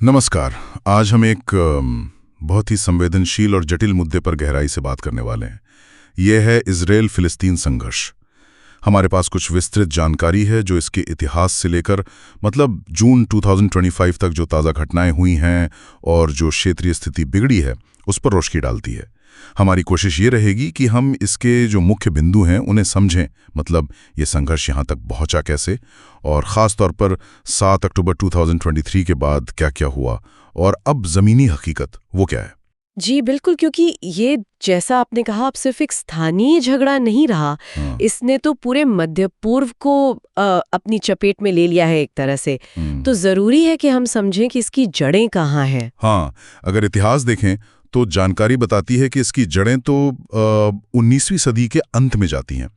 नमस्कार। आज हम एक बहुत ही संवेदनशील और जटिल मुद्दे पर गहराई से बात करने वाले हैं। यह है इजराइल फिलिस्तीन संघर्ष। हमारे पास कुछ विस्तृत जानकारी है जो इसके इतिहास से लेकर मतलब जून 2025 तक जो ताज़ा घटनाएं हुई हैं और जो क्षेत्रीय स्थिति बिगड़ी है उस पर रोशनी डालती है। हमारी कोशिश ये रहेगी कि हम इसके जो मुख्य बिंदु हैं उन्हें समझें, मतलब ये संघर्ष यहाँ तक पहुँचा कैसे और ख़ास तौर पर 7 अक्टूबर 2023 के बाद क्या क्या हुआ और अब ज़मीनी हकीकत वो क्या है। जी बिल्कुल, क्योंकि ये जैसा आपने कहा अब सिर्फ एक स्थानीय झगड़ा नहीं रहा। इसने तो पूरे मध्य पूर्व को अपनी चपेट में ले लिया है एक तरह से। तो जरूरी है कि हम समझें कि इसकी जड़ें कहाँ हैं। हाँ, अगर इतिहास देखें तो जानकारी बताती है कि इसकी जड़ें तो 19वीं सदी के अंत में जाती हैं।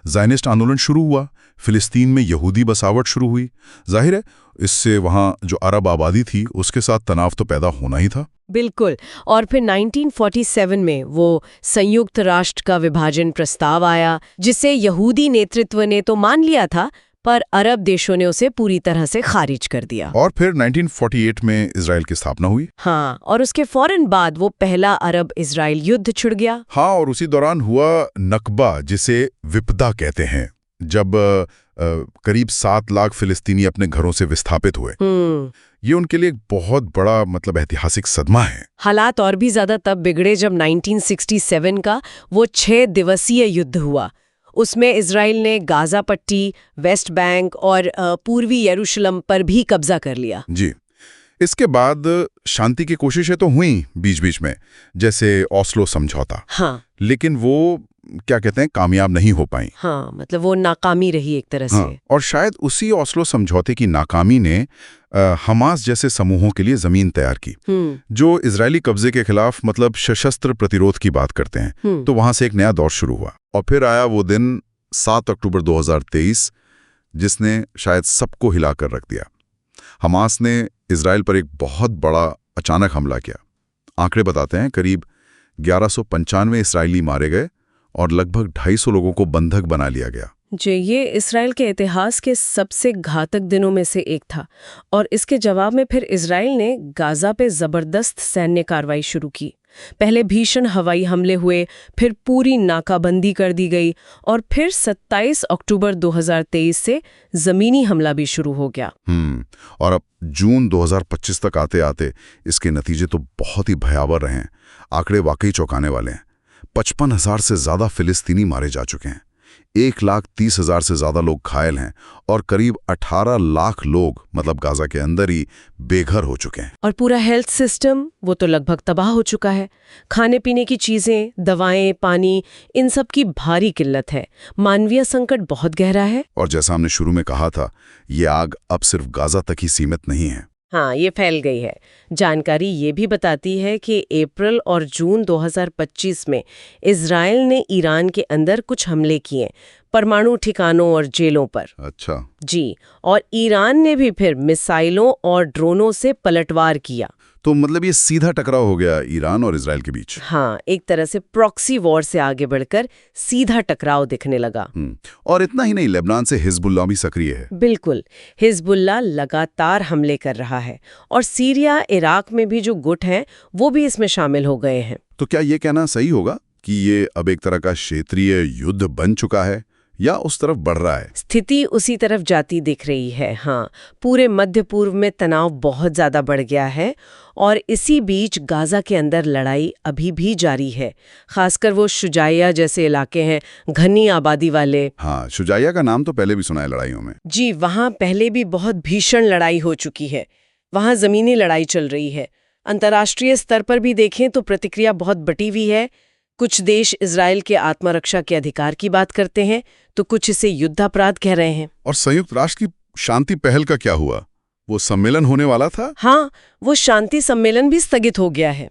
ज़ायनिस्ट आंदोलन शुरू हुआ, फिलिस्तीन में यहूदी बसावट शुरू हुई। जाहिर है इससे वहाँ जो अरब आबादी थी उसके साथ तनाव तो पैदा होना ही था। बिल्कुल। और फिर 1947 में वो संयुक्त राष्ट्र का विभाजन प्रस्ताव आया, जिसे यहूदी नेतृत्व ने तो मान लिया था, पर अरब देशों ने उसे पूरी तरह से खारिज कर दिया। और फिर 1948 में इजराइल की स्थापना हुई। हाँ, और उसके फौरन बाद वो पहला अरब इजराइल युद्ध छिड़ गया। हाँ, और उसी दौरान हुआ नकबा, जिसे विपदा कहते हैं, जब करीब 7 लाख फिलिस्तीनी अपने घरों से विस्थापित हुए। ये उनके लिए एक बहुत बड़ा मतलब ऐतिहासिक सदमा है। हालात और भी ज्यादा तब बिगड़े जब 1967 का वो 6 दिवसीय युद्ध हुआ। उसमें इजराइल ने गाजा पट्टी, वेस्ट बैंक और पूर्वी यरूशलेम पर भी कब्जा कर लिया। जी, इसके बाद शांति की कोशिशें तो हुई बीच बीच में, जैसे ओस्लो समझौता। हाँ, लेकिन वो क्या कहते हैं, कामयाब नहीं हो पाई। हाँ, मतलब वो नाकामी रही एक तरह से। हाँ, और शायद उसी ओस्लो समझौते की नाकामी ने हमास जैसे समूहों के लिए जमीन तैयार की, जो इजरायली कब्जे के खिलाफ मतलब सशस्त्र प्रतिरोध की बात करते हैं। तो वहां से एक नया दौर शुरू हुआ और फिर आया वो दिन 7 अक्टूबर 2023, जिसने शायद सबको हिलाकर रख दिया। हमास ने इजराइल पर एक बहुत बड़ा अचानक हमला किया। आंकड़े बताते हैं करीब 1195 इसराइली मारे गए और लगभग 250 लोगों को बंधक बना लिया गया। जी, ये इसराइल के इतिहास के सबसे घातक दिनों में से एक था। और इसके जवाब में फिर इसराइल ने गाजा पे जबरदस्त सैन्य कार्रवाई शुरू की। पहले भीषण हवाई हमले हुए, फिर पूरी नाकाबंदी कर दी गई और फिर 27 अक्टूबर 2023 से जमीनी हमला भी शुरू हो गया। और अब जून 2025 तक आते आते इसके नतीजे तो बहुत ही भयावह रहे हैं। आंकड़े वाकई चौंकाने वाले हैं। 55,000 से ज्यादा फिलिस्तीनी मारे जा चुके हैं, 1,30,000 से ज्यादा लोग घायल हैं और करीब 18 लाख लोग मतलब गाजा के अंदर ही बेघर हो चुके हैं। और पूरा हेल्थ सिस्टम वो तो लगभग तबाह हो चुका है। खाने पीने की चीजें, दवाएं, पानी, इन सब की भारी किल्लत है। मानवीय संकट बहुत गहरा है। और जैसा हमने शुरू में कहा था, ये आग अब सिर्फ गाजा तक ही सीमित नहीं है। हाँ, ये फैल गई है। जानकारी ये भी बताती है कि अप्रैल और जून 2025 में इजराइल ने ईरान के अंदर कुछ हमले किए, परमाणु ठिकानों और जेलों पर। अच्छा जी, और ईरान ने भी फिर मिसाइलों और ड्रोनों से पलटवार किया। तो मतलब ये सीधा टकराव हो गया ईरान और इजराइल के बीच। हाँ, एक तरह से प्रॉक्सी वॉर से आगे बढ़कर सीधा टकराव दिखने लगा। और इतना ही नहीं, लेबनान से हिजबुल्लाह भी सक्रिय है। बिल्कुल, हिजबुल्लाह लगातार हमले कर रहा है और सीरिया, इराक में भी जो गुट हैं वो भी इसमें शामिल हो गए हैं। तो क्या ये कहना सही होगा कि ये अब एक तरह का क्षेत्रीय युद्ध बन चुका है या उस तरफ बढ़ रहा है? स्थिति उसी तरफ जाती दिख रही है। हाँ, पूरे मध्य पूर्व में तनाव बहुत ज्यादा बढ़ गया है और इसी बीच गाजा के अंदर लड़ाई अभी भी जारी है। खासकर वो शुजाइया जैसे इलाके हैं, घनी आबादी वाले। हाँ, शुजाइया का नाम तो पहले भी सुना है लड़ाइयों में। जी, वहाँ पहले भी बहुत भीषण लड़ाई हो चुकी है। वहाँ जमीनी लड़ाई चल रही है। अंतर्राष्ट्रीय स्तर पर भी देखें तो प्रतिक्रिया बहुत बटी हुई है। कुछ देश इजराइल के आत्मरक्षा के अधिकार की बात करते हैं तो कुछ इसे युद्धापराध कह रहे हैं। और संयुक्त राष्ट्र की शांति पहल का क्या हुआ? वो सम्मेलन होने वाला था। हाँ, वो शांति सम्मेलन भी स्थगित हो गया है।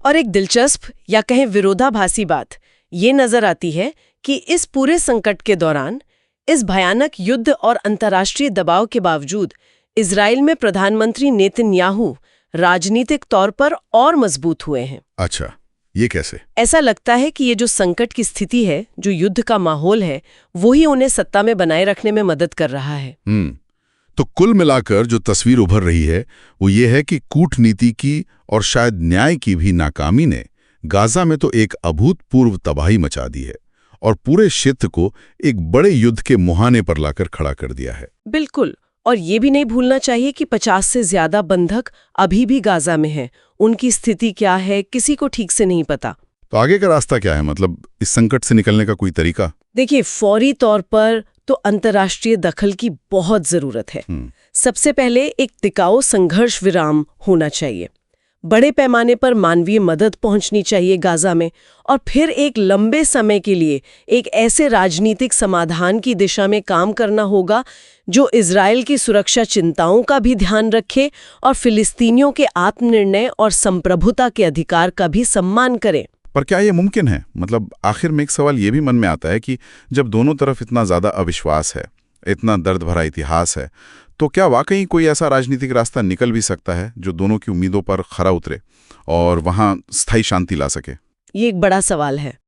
और एक दिलचस्प या कहें विरोधाभासी बात ये नजर आती है कि इस पूरे संकट के दौरान, इस भयानक युद्ध और अंतर्राष्ट्रीय दबाव के बावजूद इजराइल में प्रधानमंत्री नेतन्याहू राजनीतिक तौर पर और मजबूत हुए हैं। अच्छा, ये कैसे? ऐसा लगता है कि ये जो संकट की स्थिति है, जो युद्ध का माहौल है, वो ही उन्हें सत्ता में बनाए रखने में मदद कर रहा है। तो कुल मिलाकर जो तस्वीर उभर रही है वो ये है कि कूटनीति की और शायद न्याय की भी नाकामी ने गाजा में तो एक अभूतपूर्व तबाही मचा दी है और पूरे क्षेत्र को एक बड़े युद्ध के मुहाने पर लाकर खड़ा कर दिया है। बिल्कुल। और ये भी नहीं भूलना चाहिए कि 50 से ज्यादा बंधक अभी भी गाजा में हैं। उनकी स्थिति क्या है किसी को ठीक से नहीं पता। तो आगे का रास्ता क्या है, मतलब इस संकट से निकलने का कोई तरीका? देखिए, फौरी तौर पर तो अंतर्राष्ट्रीय दखल की बहुत जरूरत है। सबसे पहले एक टिकाऊ संघर्ष विराम होना चाहिए, बड़े पैमाने पर मानवीय मदद पहुंचनी चाहिए गाजा में, और फिर एक लंबे समय के लिए एक ऐसे राजनीतिक समाधान की दिशा में काम करना होगा जो इजराइल की सुरक्षा चिंताओं का भी ध्यान रखे और फिलिस्तीनियों के आत्मनिर्णय और संप्रभुता के अधिकार का भी सम्मान करे। पर क्या ये मुमकिन है? मतलब आखिर में एक सवाल ये भी मन में आता है कि जब दोनों तरफ इतना ज्यादा अविश्वास है, इतना दर्द भरा इतिहास है, तो क्या वाकई कोई ऐसा राजनीतिक रास्ता निकल भी सकता है जो दोनों की उम्मीदों पर खरा उतरे और वहां स्थायी शांति ला सके? ये एक बड़ा सवाल है।